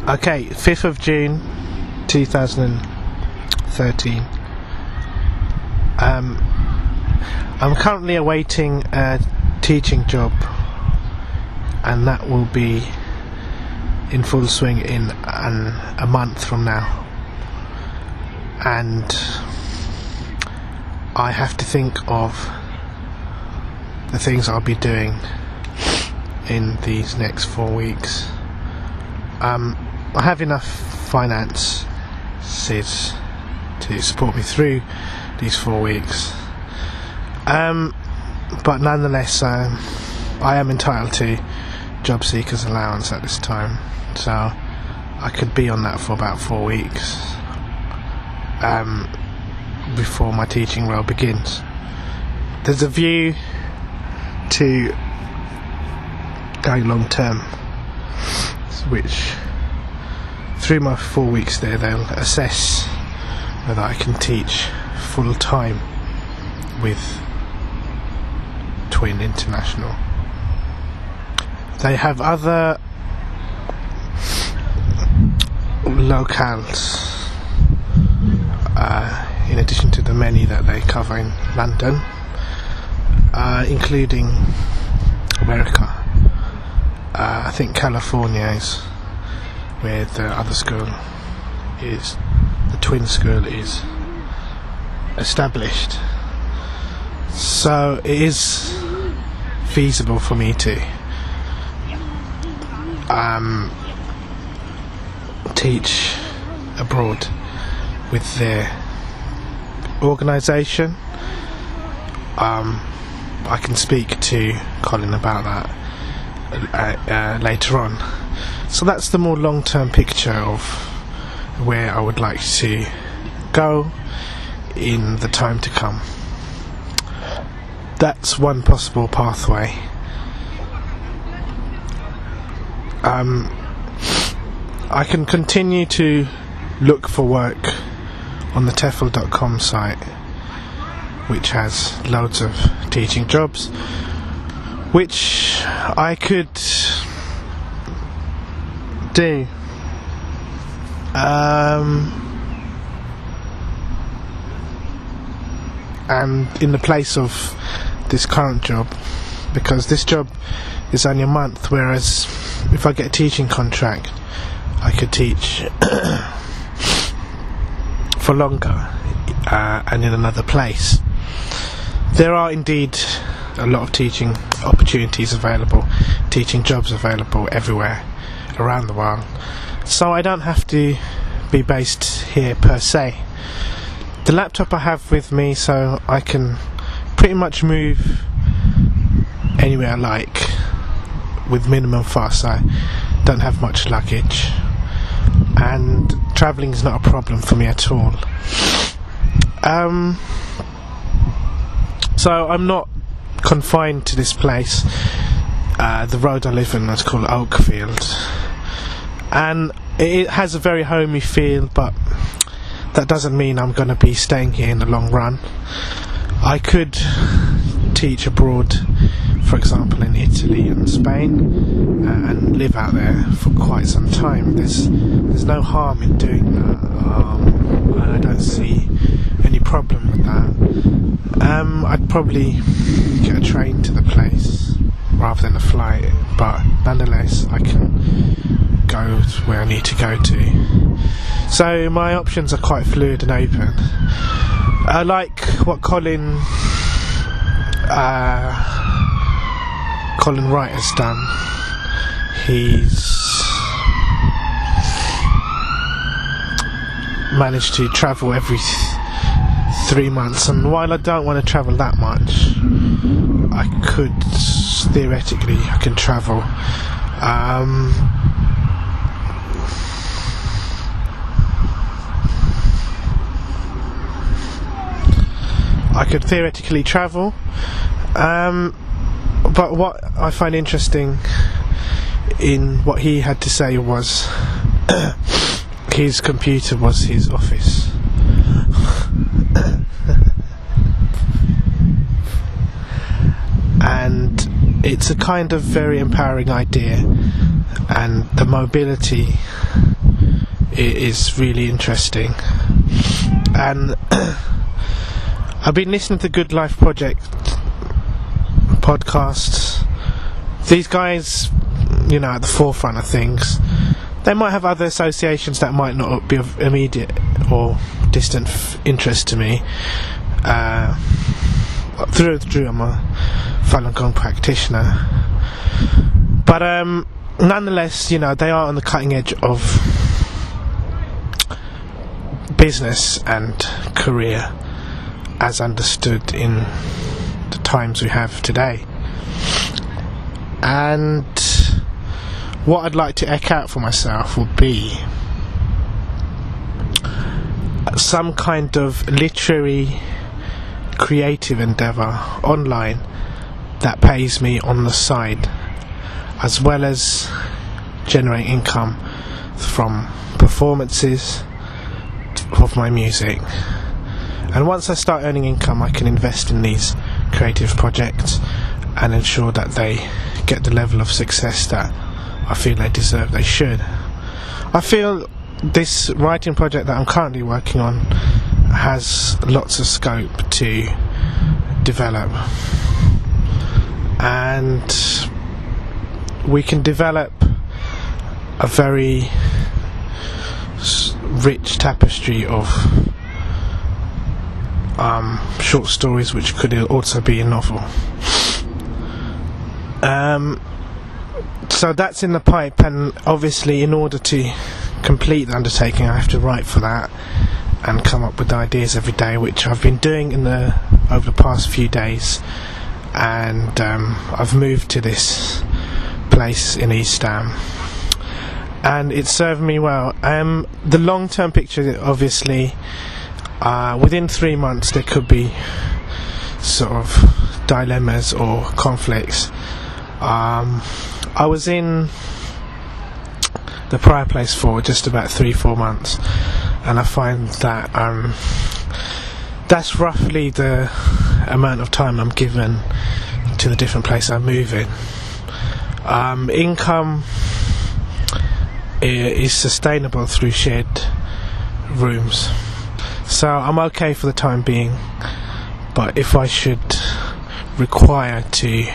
Okay, 5th of June 2013. I'm currently awaiting a teaching job, and that will be in full swing in a month from now. And I have to think of the things I'll be doing in these next 4 weeks. I have enough finances to support me through these 4 weeks, but nonetheless I am entitled to job seekers allowance at this time, so I could be on that for about 4 weeks before my teaching role begins. There's a view to going long term, which through my 4 weeks there they'll assess whether I can teach full time with Twin International. They have other locales in addition to the many that they cover in London, including America. I think California is where the other school is, the Twin School is established. So it is feasible for me to teach abroad with their organisation. I can speak to Colin about that later on. So that's the more long-term picture of where I would like to go in the time to come. That's one possible pathway. I can continue to look for work on the tefl.com site, which has loads of teaching jobs, which I could do. And in the place of this current job, because this job is only a month, whereas if I get a teaching contract I could teach for longer and in another place. There are indeed a lot of teaching opportunities available, teaching jobs available everywhere around the world, so I don't have to be based here per se. The laptop I have with me, so I can pretty much move anywhere I like with minimum fuss. I don't have much luggage, and travelling is not a problem for me at all. So I'm not confined to this place. The road I live in is called Oakfield, and it has a very homey feel, but that doesn't mean I'm going to be staying here in the long run. I could teach abroad, for example in Italy and Spain, and live out there for quite some time. There's no harm in doing that, and I don't see any problem with that. I'd probably get a train to the place rather than a flight, but nonetheless I can go to where I need to go to. So my options are quite fluid and open. I like what Colin Wright has done. He's managed to travel every 3 months, and while I don't want to travel that much, I could theoretically I can travel. I could theoretically travel, but what I find interesting in what he had to say was his computer was his office. And it's a kind of very empowering idea, and the mobility it is really interesting. And I've been listening to the Good Life Project podcasts. These guys, you know, at the forefront of things. They might have other associations that might not be of immediate or distant interest to me. Through and through, I'm a Falun Gong practitioner. But nonetheless, you know, they are on the cutting edge of business and career as understood in the times we have today. And what I'd like to echo out for myself would be some kind of literary creative endeavour online that pays me on the side, as well as generate income from performances of my music. And once I start earning income, I can invest in these creative projects and ensure that they get the level of success that I feel they deserve, they should. I feel this writing project that I'm currently working on has lots of scope to develop, and we can develop a very rich tapestry of short stories, which could also be a novel. So that's in the pipe, and obviously in order to complete the undertaking I have to write for that and come up with ideas every day, which I've been doing over the past few days. And I've moved to this place in East Ham, and it's served me well. The long-term picture, obviously, within 3 months there could be sort of dilemmas or conflicts. I was in the prior place for just about 3-4 months, and I find that that's roughly the amount of time I'm given to the different places I move in. Income is sustainable through shared rooms, so I'm okay for the time being. But if I should require to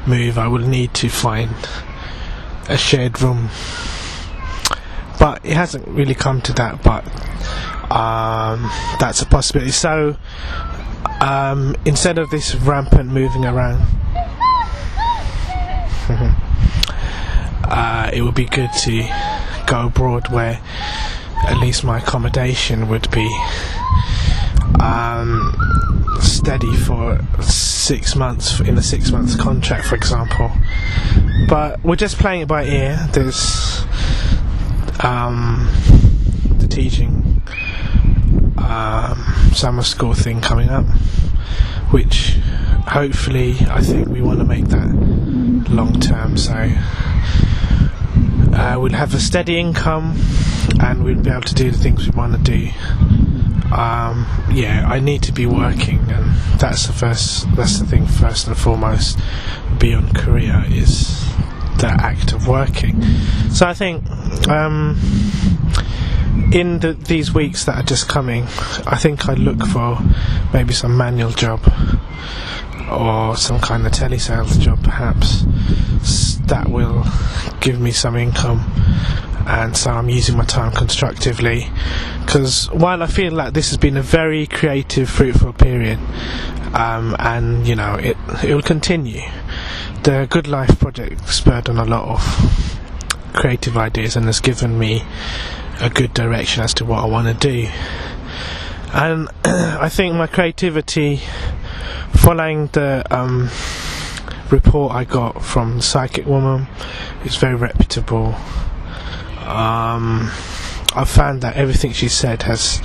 move, I will need to find a shared room. But it hasn't really come to that, but that's a possibility. So instead of this rampant moving around, it would be good to go abroad where at least my accommodation would be steady for 6 months, in a 6 month contract, for example. But we're just playing it by ear. There's the teaching summer school thing coming up, which hopefully I think we want to make that long term, so we'll have a steady income and we'll be able to do the things we want to do. I need to be working, and that's the thing first and foremost beyond career, is the act of working. So I think in these weeks that are just coming, I think I'd look for maybe some manual job or some kind of telesales job, perhaps, that will give me some income. And so I'm using my time constructively, because while I feel like this has been a very creative, fruitful period, and you know, it will continue, the Good Life Project spurred on a lot of creative ideas and has given me a good direction as to what I want to do. And I think my creativity, following the report I got from the psychic woman, is very reputable. I've found that everything she said has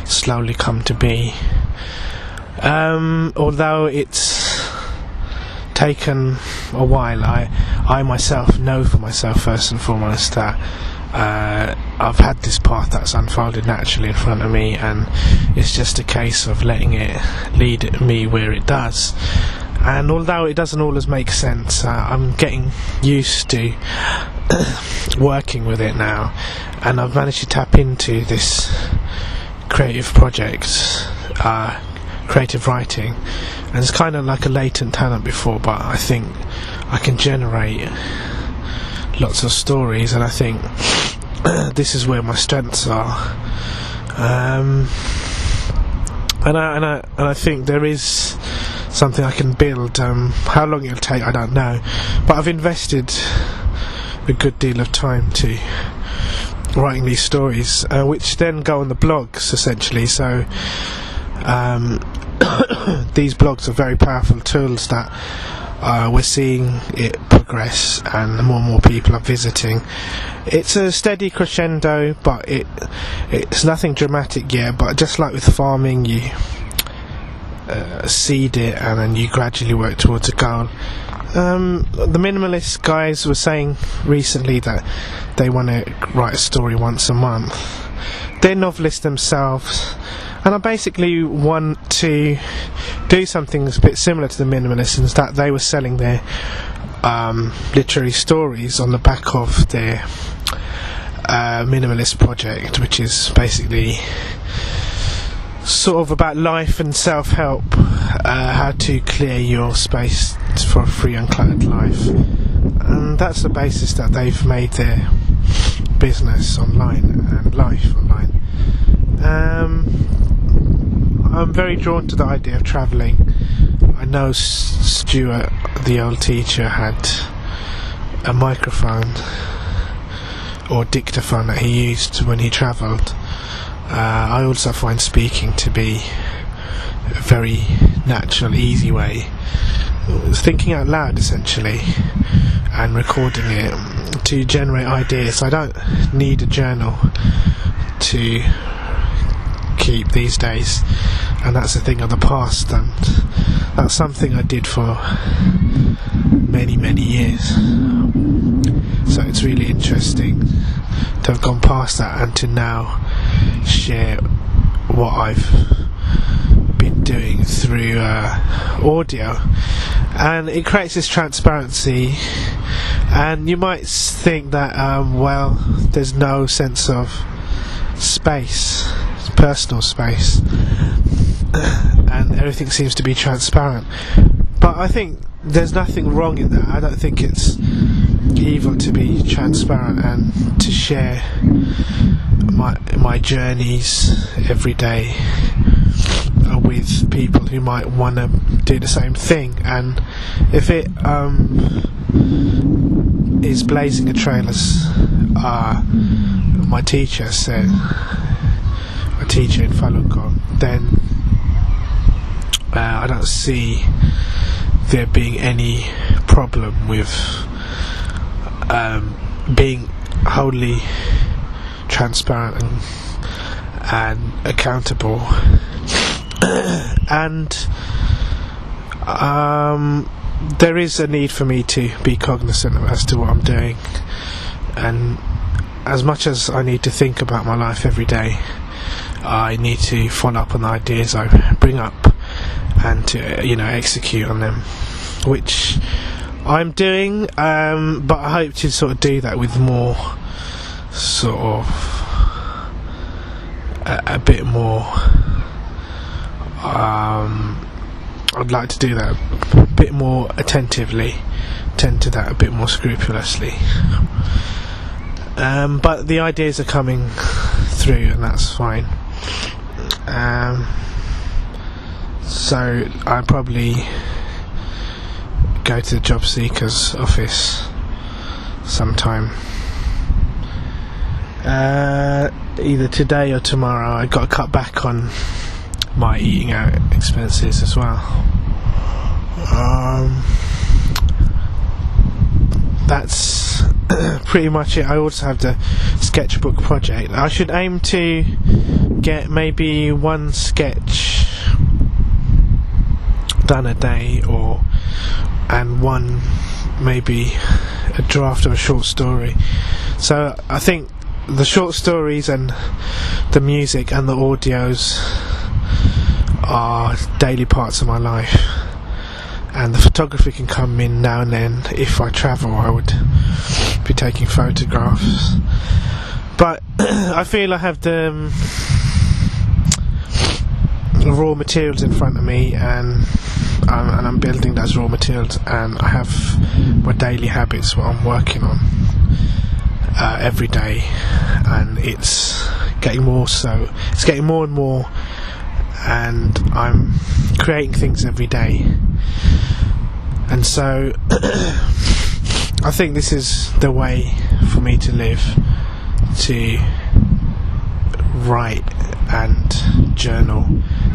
slowly come to be, although it's taken a while. I myself know for myself first and foremost that I've had this path that's unfolded naturally in front of me, and it's just a case of letting it lead me where it does. And although it doesn't always make sense, I'm getting used to working with it now, and I've managed to tap into this creative project, creative writing, and it's kind of like a latent talent before, but I think I can generate lots of stories, and I think this is where my strengths are. And I think there is something I can build. How long it'll take, I don't know, but I've invested a good deal of time to writing these stories, which then go on the blogs essentially. So these blogs are very powerful tools that we're seeing it progress, and more and more people are visiting. It's a steady crescendo, but it's nothing dramatic yet. But just like with farming, you seed it and then you gradually work towards a goal. The minimalist guys were saying recently that they want to write a story once a month. They're novelists themselves, and I basically want to do something that's a bit similar to the minimalists, in that they were selling their literary stories on the back of their minimalist project, which is basically sort of about life and self-help, how to clear your space for a free, uncluttered life. And that's the basis that they've made their business online and life online. I'm very drawn to the idea of travelling. I know Stuart, the old teacher, had a microphone or dictaphone that he used when he travelled. I also find speaking to be a very natural, easy way. Thinking out loud essentially and recording it to generate ideas. I don't need a journal to keep these days, and that's a thing of the past, and that's something I did for many years. So it's really interesting to have gone past that and to now share what I've been doing through audio, and it creates this transparency. And you might think that well, there's no sense of space, personal space, and everything seems to be transparent, but I think there's nothing wrong in that. I don't think it's evil to be transparent and to share my journeys every day with people who might want to do the same thing. And if it is blazing a trail, as my teacher said, a teacher in Falun Gong, then I don't see there being any problem with being wholly transparent and accountable. And there is a need for me to be cognizant as to what I'm doing, and as much as I need to think about my life every day, I need to follow up on the ideas I bring up and to execute on them, which I'm doing, but I hope to sort of do that with more sort of a bit more. I'd like to do that a bit more attentively, tend to that a bit more scrupulously, but the ideas are coming through, and that's fine. So I'll probably go to the job seeker's office sometime, either today or tomorrow. I got to cut back on my eating out expenses as well. That's pretty much it. I also have the sketchbook project. I should aim to get maybe one sketch done a day, and one maybe a draft of a short story. So I think the short stories and the music and the audios are daily parts of my life, and the photography can come in now and then. If I travel, I would be taking photographs. But I feel I have the raw materials in front of me, and I'm building those raw materials, and I have my daily habits, what I'm working on every day, and it's getting more and more, and I'm creating things every day. And so I think this is the way for me to live, to write and journal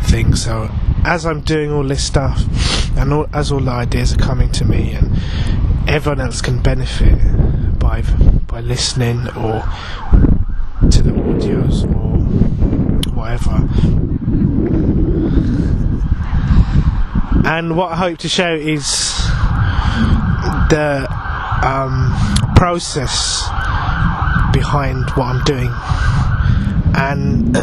things. So as I'm doing all this stuff, and as all the ideas are coming to me, and everyone else can benefit by listening or to the audios or whatever. And what I hope to show is the process behind what I'm doing. And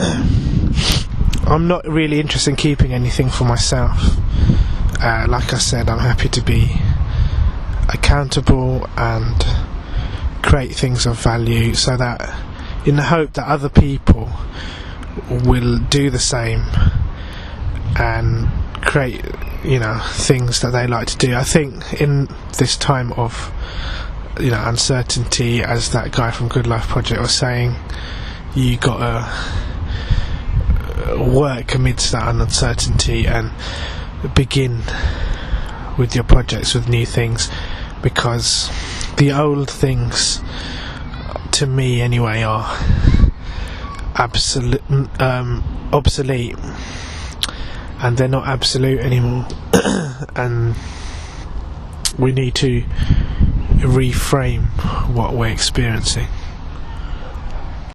I'm not really interested in keeping anything for myself. Like I said, I'm happy to be accountable and create things of value, so that in the hope that other people will do the same and create, things that they like to do. I think in this time of uncertainty, as that guy from Good Life Project was saying, you gotta work amidst that uncertainty and begin with your projects with new things, because the old things, to me anyway, are obsolete, and they're not absolute anymore. And we need to reframe what we're experiencing.